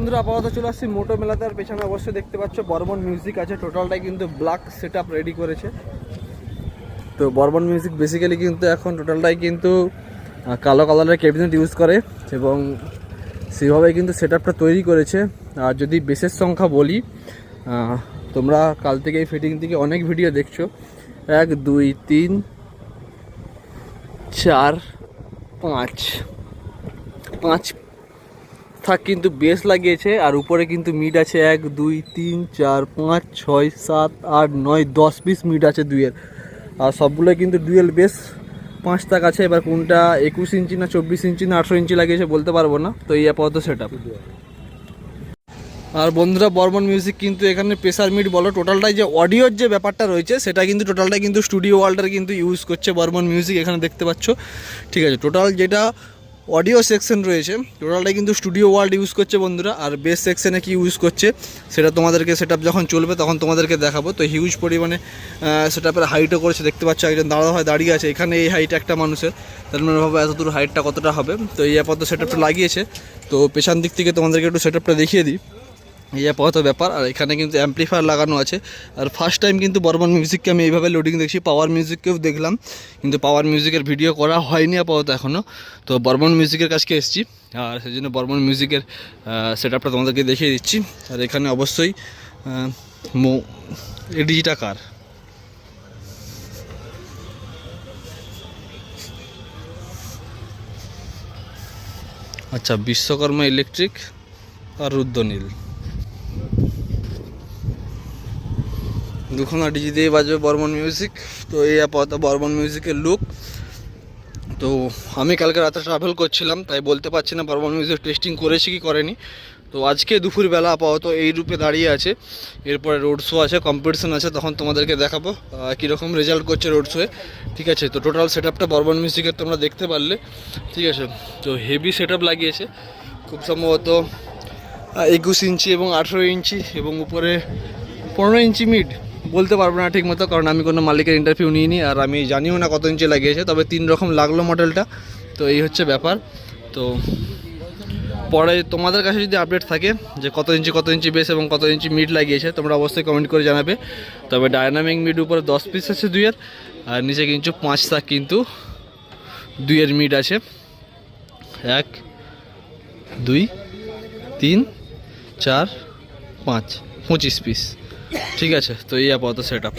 বন্ধুরা আপাতত চলে আসছি মোটো মেলাতে। আর পেছনে অবশ্যই দেখতে পাচ্ছ বর্মন মিউজিক আছে, টোটালটাই কিন্তু ব্ল্যাক সেট আপ রেডি করেছে। তো বর্মন মিউজিক বেসিক্যালি কিন্তু এখন টোটালটাই কিন্তু কালো কালারের ক্যাবিনেট ইউজ করে এবং সেভাবেই কিন্তু সেট আপটা তৈরি করেছে। আর যদি বেসের সংখ্যা বলি, তোমরা কাল থেকে এই ফিটিং থেকে অনেক ভিডিও দেখছো, 1 2 3 4 5 থাক কিন্তু বেস লাগিয়েছে। আর উপরে কিন্তু মিড আছে 1 2 3 4 5 6 7 8 9 10 পিস মিড আছে দুইয়ের। আর সবগুলো কিন্তু ডুয়েল বেস 5 তাক আছে। এবার কোনটা 21 ইঞ্চি না 24 ইঞ্চি না 18 ইঞ্চি লাগিয়েছে বলতে পারবো না। তো এই আপাতত সেট আপ। আর বন্ধুরা বর্মন মিউজিক কিন্তু এখানে প্রেসার মিড বলো, টোটালটাই যে অডিওর যে ব্যাপারটা রয়েছে সেটা কিন্তু টোটালটাই কিন্তু স্টুডিও ওয়ার্ল্ডের কিন্তু ইউজ করছে বর্মন মিউজিক, এখানে দেখতে পাচ্ছ। ঠিক আছে, টোটাল যেটা অডিও সেকশন রয়েছে টোটালটাই কিন্তু স্টুডিও ওয়ার্ল্ড ইউজ করছে বন্ধুরা। আর বেস সেকশনে কি ইউজ করছে সেটা তোমাদেরকে সেট আপ যখন চলবে তখন তোমাদেরকে দেখাবো। তো হিউজ পরিমাণে সেট আপের হাইটও করেছে, দেখতে পাচ্ছ একজন দাঁড়িয়ে আছে এখানে। এই হাইট একটা মানুষের, তার মানে ভাবো এত দূর হাইটটা কতটা হবে। তো এই আপাতত সেট আপটা লাগিয়েছে। তো পেছন দিক থেকে তোমাদেরকে একটু সেট আপটা দেখিয়ে দিই, এই আপাতত ব্যাপার। আর এখানে কিন্তু অ্যাম্পলিফায়ার লাগানো আছে। আর ফার্স্ট টাইম কিন্তু বর্মন মিউজিককে আমি এইভাবে লোডিং দেখছি। পাওয়ার মিউজিককেও দেখলাম, কিন্তু পাওয়ার মিউজিকের ভিডিও করা হয়নি আপাতত এখনও। তো বর্মন মিউজিকের কাছকে এসেছি, আর সেই জন্য বর্মন মিউজিকের সেট আপটা তোমাদেরকে দেখিয়ে দিচ্ছি। আর এখানে অবশ্যই এডিজিটা কার, আচ্ছা বিশ্বকর্মা ইলেকট্রিক আর রুদ্রনীল, দুখানা ডিজি দিয়ে বাজবে বর্মন মিউজিক। তো এই আপাতত বর্মন মিউজিকের লুক। তো আমি কালকে রাতে ট্রাভেল করছিলাম, তাই বলতে পারছি না বর্মন মিউজিক টেস্টিং করেছি কি করেনি। তো আজকে দুপুরবেলা আপাতত এই রূপে দাঁড়িয়ে আছে। এরপরে রোড শো আছে, কম্পিটিশন আছে, তখন তোমাদেরকে দেখাবো কীরকম রেজাল্ট করছে রোড শোয়ে। ঠিক আছে, তো টোটাল সেট আপটা বর্মন মিউজিকের তোমরা দেখতে পারলে। ঠিক আছে, তো হেভি সেট আপ লাগিয়েছে, খুব সম্ভবত 21 ইঞ্চি এবং 18 ইঞ্চি এবং উপরে 15 ইঞ্চি মিড, বলতে পারবো না ঠিক মতো, কারণ আমি কোনো মালিকের ইন্টারভিউ নিইনি আর আমি জানিও না কত ইঞ্চি লাগিয়েছে। তবে 3 রকম লাগলো মডেলটা। তো এই হচ্ছে ব্যাপার। তো পরে তোমাদের কাছে যদি আপডেট থাকে যে কত ইঞ্চি বেস এবং কত ইঞ্চি মিড লাগিয়েছে, তোমরা অবশ্যই কমেন্ট করে জানাবে। তবে ডায়নামিক মিড উপরে 10 পিস আছে দুইয়ের, আর নিচে কিন্তু 5 তাক কিন্তু দুইয়ের মিড আছে। 1 2 3 4 5 25 পিস। ঠিক আছে, তো এই আপাতত সেট আপ।